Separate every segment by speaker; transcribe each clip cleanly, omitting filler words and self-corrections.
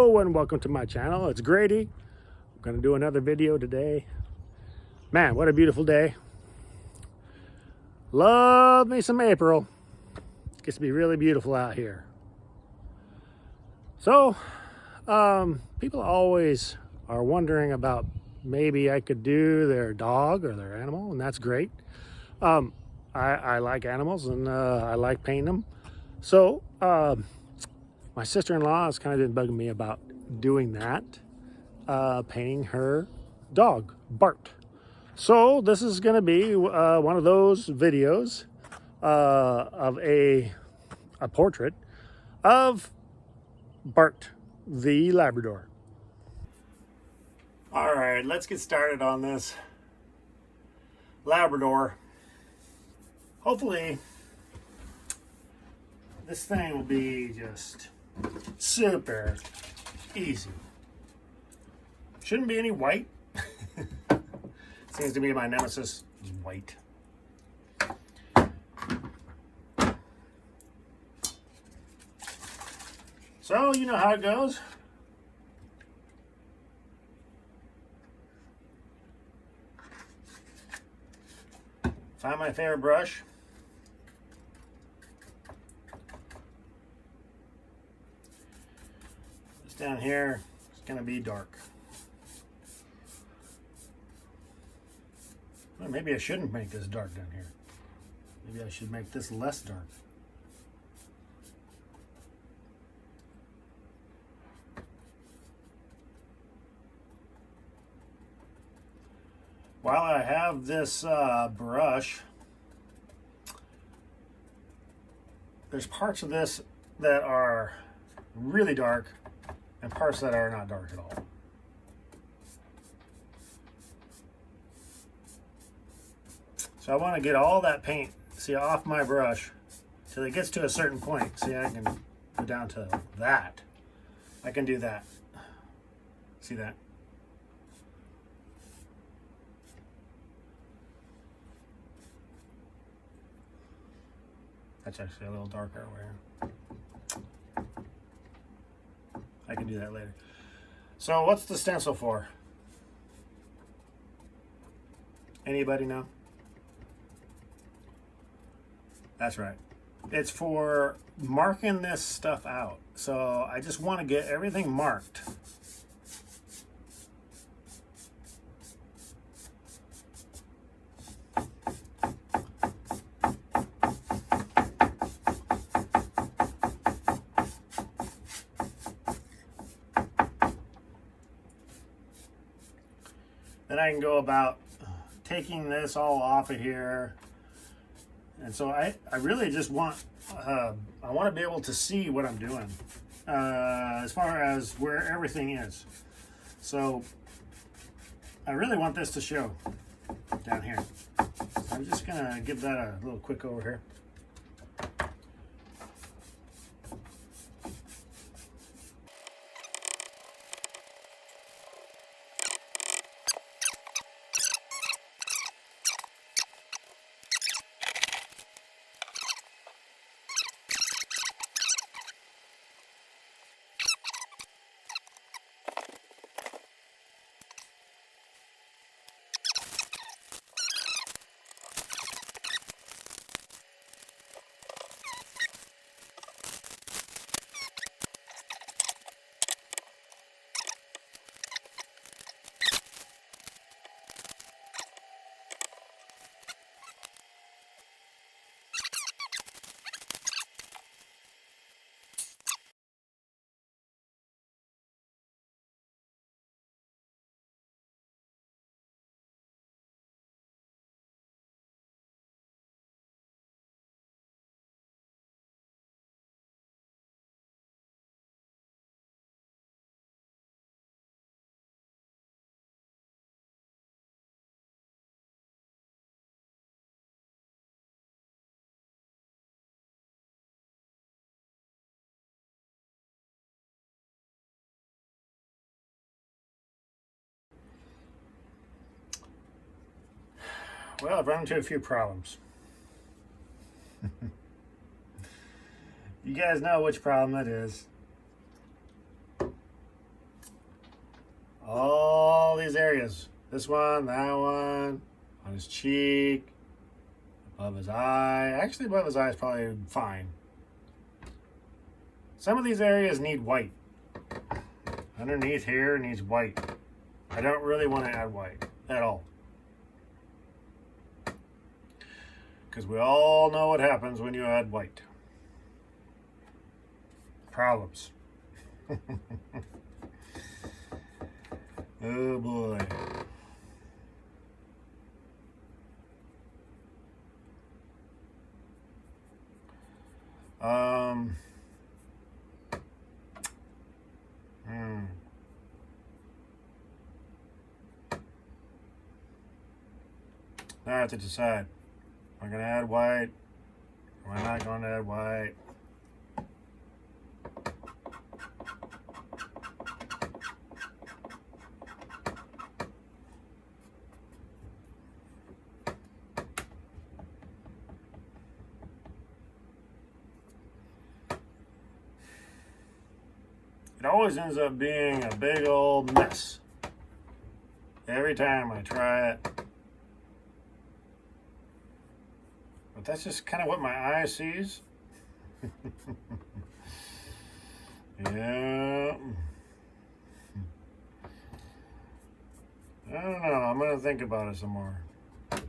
Speaker 1: Hello and welcome to my channel. It's Grady. I'm going to do another video today. Man, what a beautiful day. Love me some April. It gets to be really beautiful out here. So, people always are wondering about maybe I could do their dog or their animal, and that's great. I like animals and I like painting them. So, my sister-in-law has kind of been bugging me about doing that, painting her dog, Bart. So this is going to be one of those videos of a portrait of Bart, the Labrador. All right, let's get started on this Labrador. Hopefully, this thing will be just super easy. Shouldn't be any white. Seems to be my nemesis, white. So, you know how it goes. Find my favorite brush. This down here is going to be dark. Well, maybe I shouldn't make this dark down here. Maybe I should make this less dark. While I have this brush, there's parts of this that are really dark and parts that are not dark at all. So I want to get all that paint, see, off my brush till it gets to a certain point. See, I can go down to that. I can do that. See that? That's actually a little darker over here. I can do that later. So what's the stencil for? Anybody know? That's right. It's for marking this stuff out. So I just want to get everything marked. Then I can go about taking this all off of here. And so I really just want, I want to be able to see what I'm doing as far as where everything is. So I really want this to show down here. So I'm just going to give that a little quick over here. Well, I've run into a few problems. You guys know which problem it is. all these areas. This one, that one, on his cheek, above his eye. Actually, above his eye is probably fine. Some of these areas need white. Underneath here needs white. I don't really want to add white at all. Because we all know what happens when you add white. Problems. Oh boy. Now I have to decide. Am I going to add white? Am I not going to add white? It always ends up being a big old mess. Every time I try it. But that's just kind of what my eye sees. Yeah. I don't know. I'm going to think about it some more. If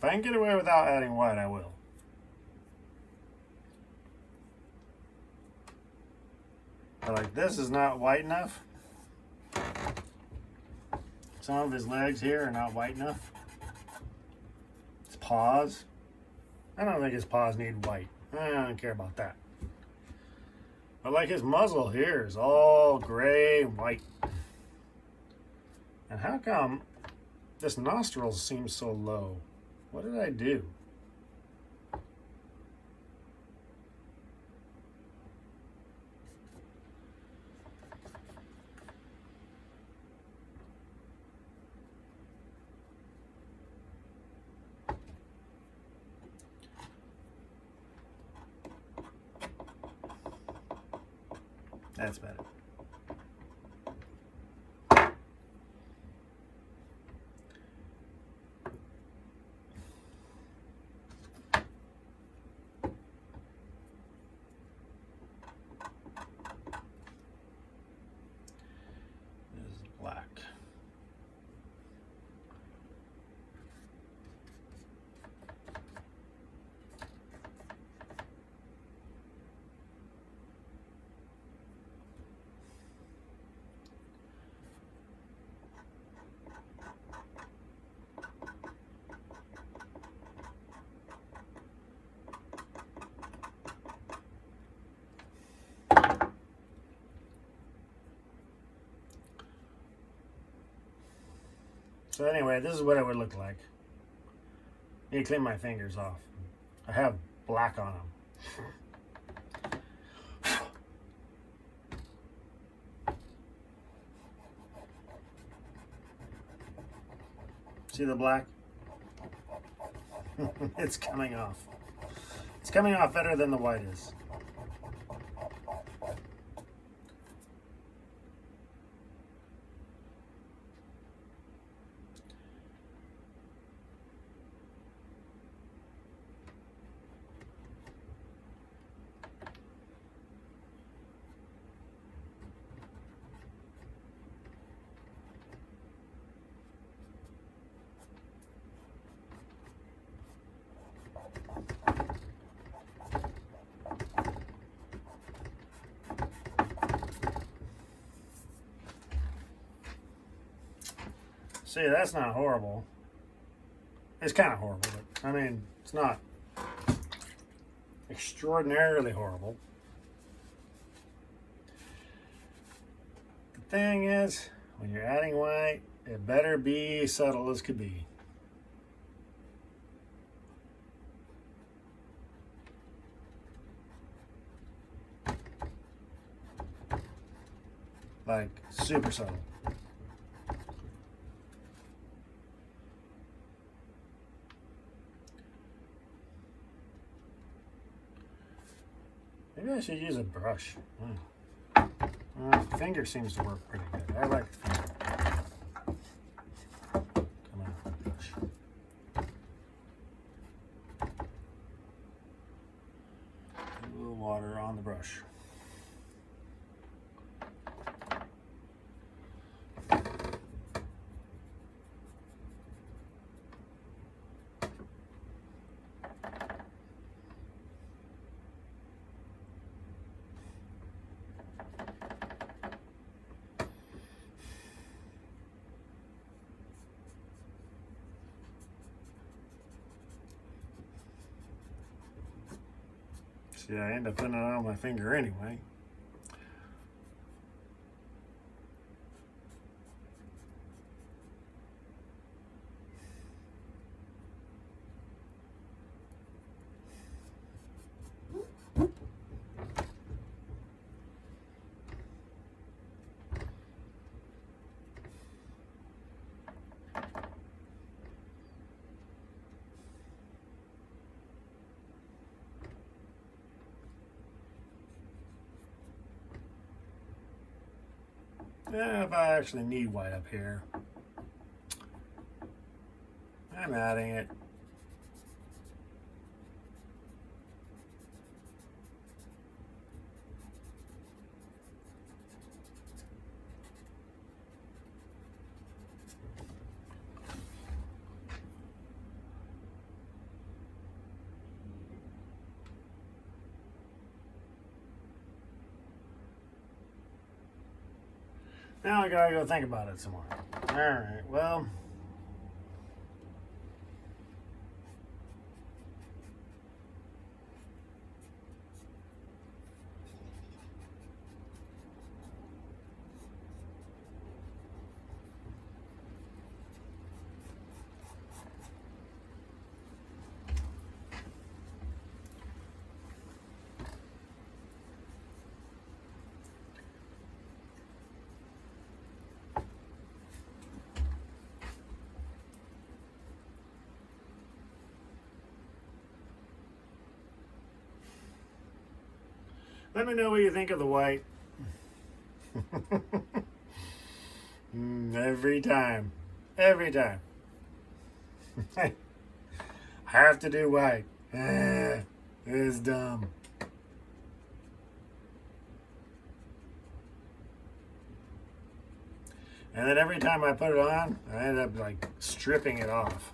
Speaker 1: I can get away without adding white, I will. But like this is not white enough. Some of his legs here are not white enough. His paws. I don't think his paws need white. I don't care about that. But like his muzzle here is all gray and white. And how come this nostril seems so low? What did I do? That's better. This is black. So anyway, this is what it would look like. I need to clean my fingers off. I have black on them. See the black? It's coming off. It's coming off better than the white is. See, that's not horrible. It's kind of horrible, but I mean, it's not extraordinarily horrible. The thing is, when you're adding white, it better be subtle as could be. Like, super subtle. Maybe I should use a brush. Finger seems to work pretty good. I like the finger. Come on, brush. A little water on the brush. See, I end up putting it on my finger anyway. Yeah, if I actually need white up here, I'm adding it. Now I gotta go think about it some more. All right, well. Let me know what you think of the white. Every time. Every time. I have to do white. It's dumb. And then every time I put it on, I end up like stripping it off.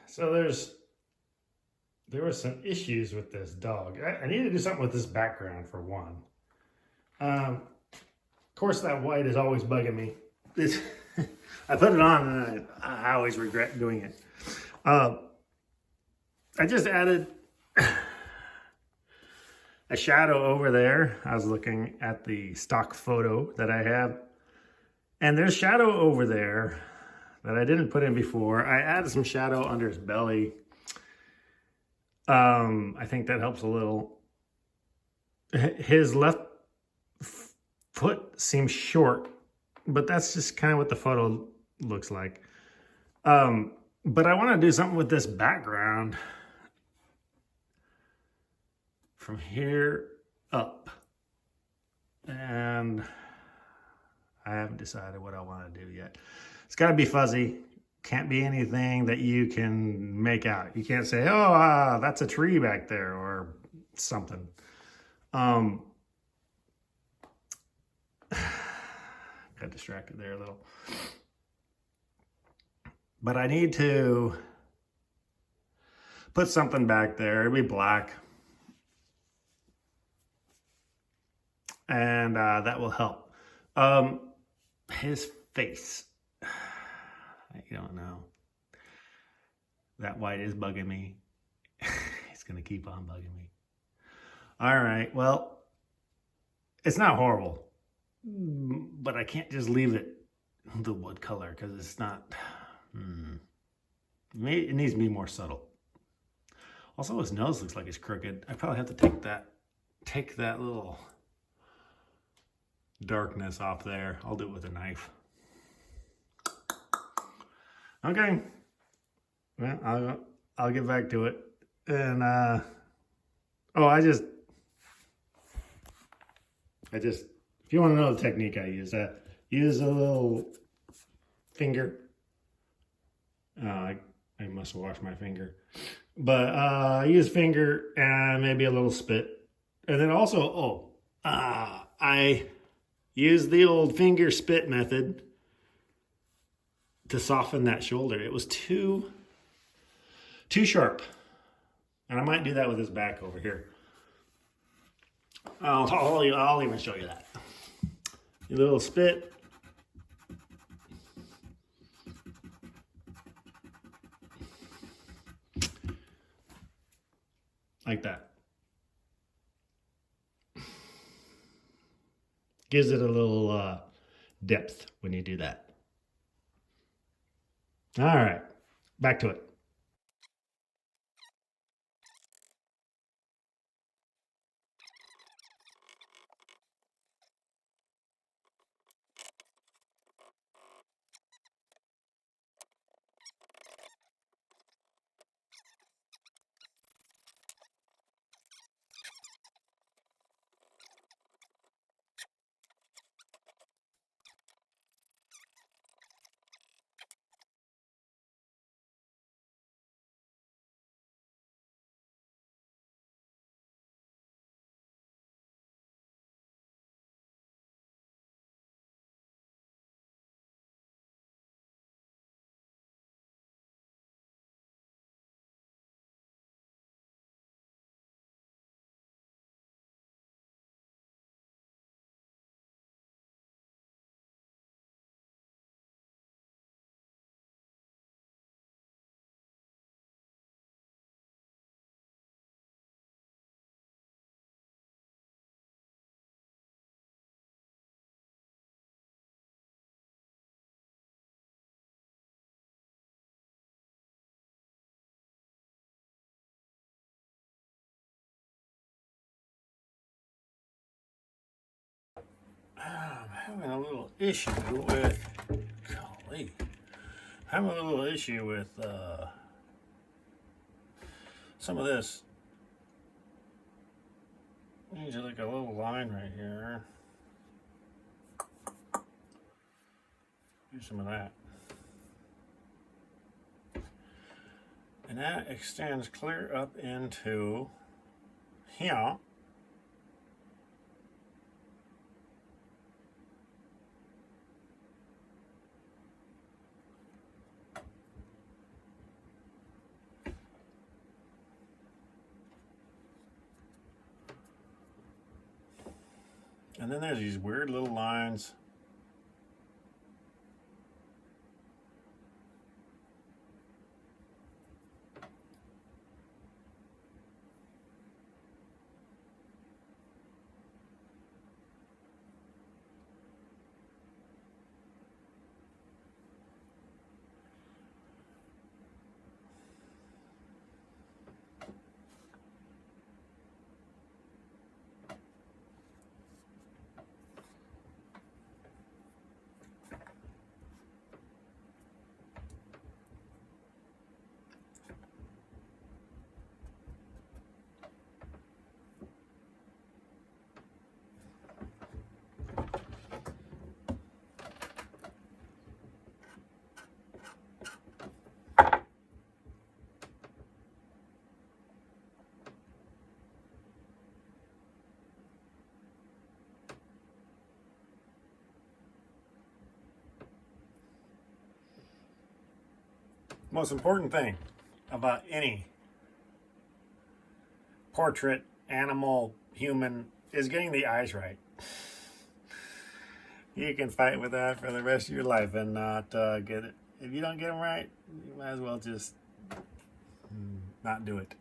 Speaker 1: So there were some issues with this dog. I need to do something with this background for one. Of course, that white is always bugging me. I put it on and I always regret doing it. I just added a shadow over there. I was looking at the stock photo that I have, and there's shadow over there that I didn't put in before. I added some shadow under his belly. I think that helps a little. His left foot seems short, but that's just kind of what the photo looks like. But I want to do something with this background from here up. And haven't decided what I want to do yet. It's got to be fuzzy. Can't be anything that you can make out. You can't say, oh, that's a tree back there or something. Got distracted there a little. But I need to put something back there. It'll be black. And that will help. His face. I don't know. That white is bugging me. It's going to keep on bugging me. All right. Well, it's not horrible. But I can't just leave it the wood color because it's not... It needs to be more subtle. Also, his nose looks like it's crooked. I probably have to take that little darkness off there. I'll do it with a knife. Okay. Well, I'll get back to it. And if you want to know the technique I use a little finger. I must have washed my finger. But I use finger and maybe a little spit. And then also, I use the old finger spit method to soften that shoulder. It was too sharp. And I might do that with his back over here. I'll even show you that. A little spit. Like that. Gives it a little depth when you do that. All right, back to it. I'm having a little issue with some of this. Needs like a little line right here. Do some of that. And that extends clear up into here. And then there's these weird little lines. Most important thing about any portrait, animal, human, is getting the eyes right. You can fight with that for the rest of your life and not get it. If you don't get them right, you might as well just not do it.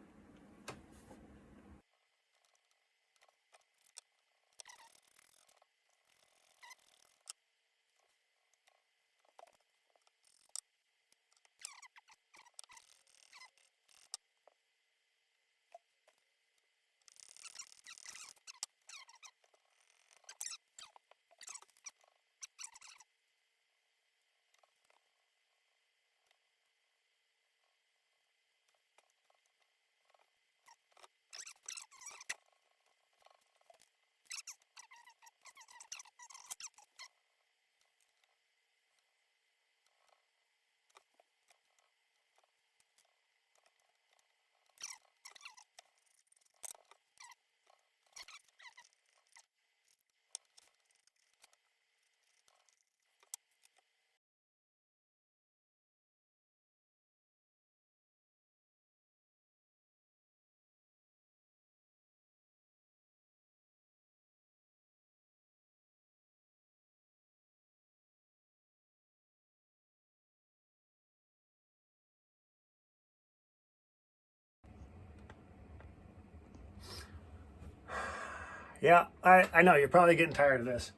Speaker 1: Yeah, I know you're probably getting tired of this.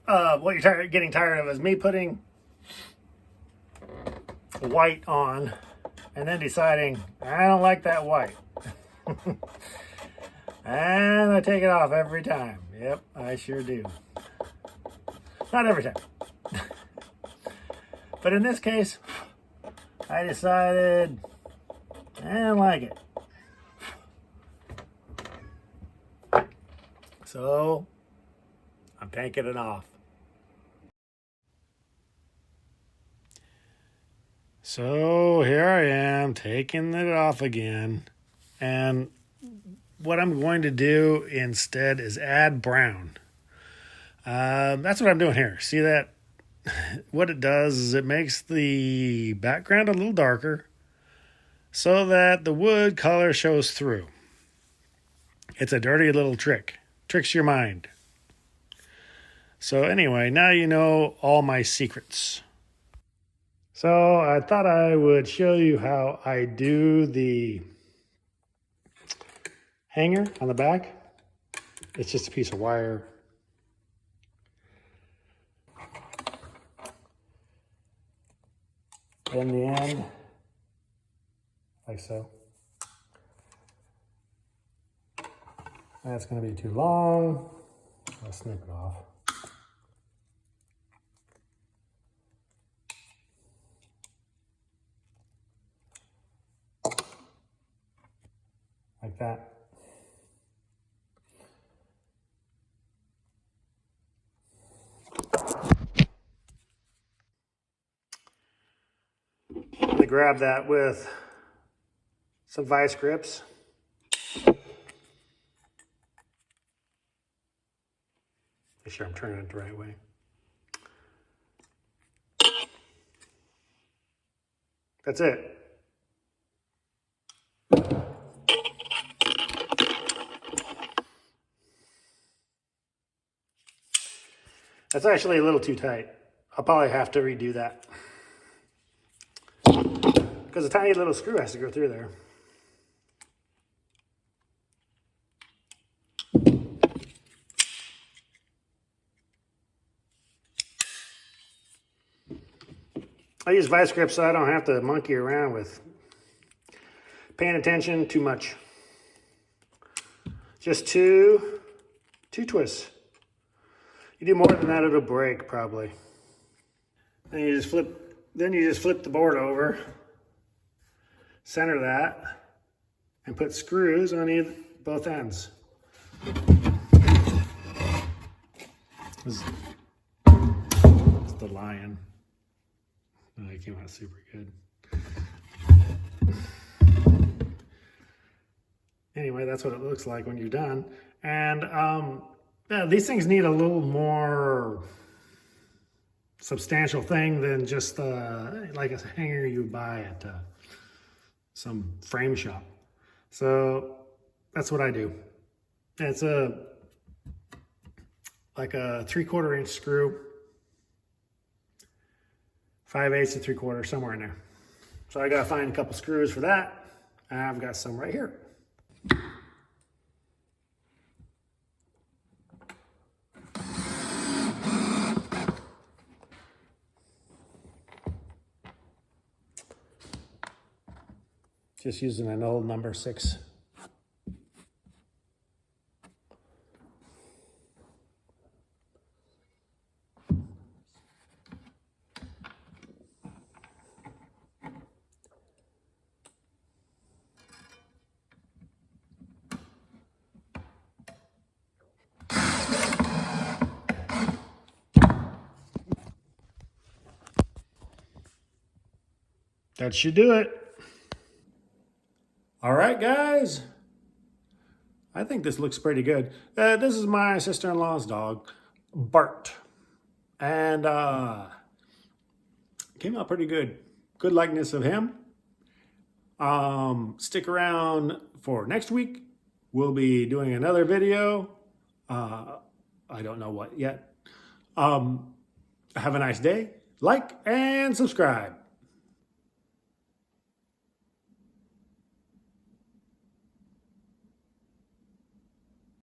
Speaker 1: What you're getting tired of is me putting white on and then deciding I don't like that white. And I take it off every time. Yep, I sure do. Not every time. But in this case, I decided I don't like it. So I'm taking it off. So here I am taking it off again. And what I'm going to do instead is add brown. That's what I'm doing here. See that? What it does is it makes the background a little darker so that the wood color shows through. It's a dirty little trick. Tricks your mind. So anyway, now you know all my secrets. So I thought I would show you how I do the hanger on the back. It's just a piece of wire. In the end, like so. That's going to be too long. I'll snip it off. Like that. I'm going to grab that with some vice grips. Make sure I'm turning it the right way. That's it. That's actually a little too tight. I'll probably have to redo that. Because a tiny little screw has to go through there. I use vice grips so I don't have to monkey around with paying attention too much. Just two twists. You do more than that, it'll break probably. Then you just flip the board over, center that, and put screws on both ends. This is the lion. Oh, it came out super good. Anyway, that's what it looks like when you're done. And yeah, these things need a little more substantial thing than just like a hanger you buy at some frame shop. So that's what I do. It's like a 3/4 inch screw, 5/8 to 3/4, somewhere in there. So I gotta find a couple screws for that. I've got some right here. Just using an old number 6. That should do it. All right, guys. I think this looks pretty good. This is my sister-in-law's dog, Bart. And came out pretty good. Good likeness of him. Stick around for next week. We'll be doing another video. I don't know what yet. Have a nice day. Like and subscribe.